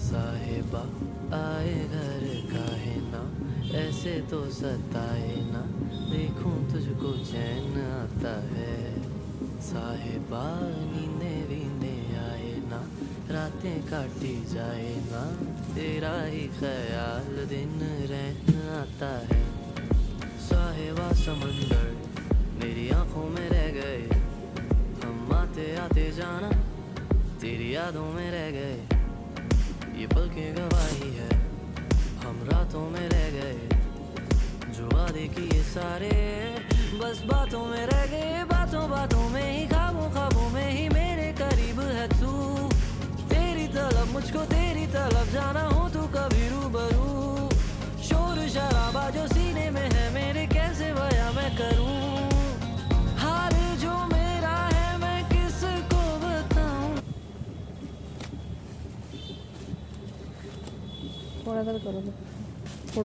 साहिबा आए घर काहे ना, ऐसे तो सताए ना, देखूं तुझको चैन आता है। साहिबा नींदे वींदे आए ना, रातें काटी जाए ना, तेरा ही ख्याल दिन रहना आता है। साहिबा समंदर मेरी आंखों में रह गए, हम आते आते जाना तेरी यादों में रह गए। ये पल की गवाही है, हम रातों में रह गए, जो वादे किए सारे बस बातों में रह गए। बातों बातों में ही, ख्वाबों ख्वाबों में ही मेरे करीब है तू। तेरी तलब मुझको तेरी तलब जाना हो तू कभी रूबरू। शोर शराबा जो सीने में है मेरे, कैसे बयां मैं करूं। हाल जो मेरा है मैं किसको बताऊं। थोड़ा सा करो।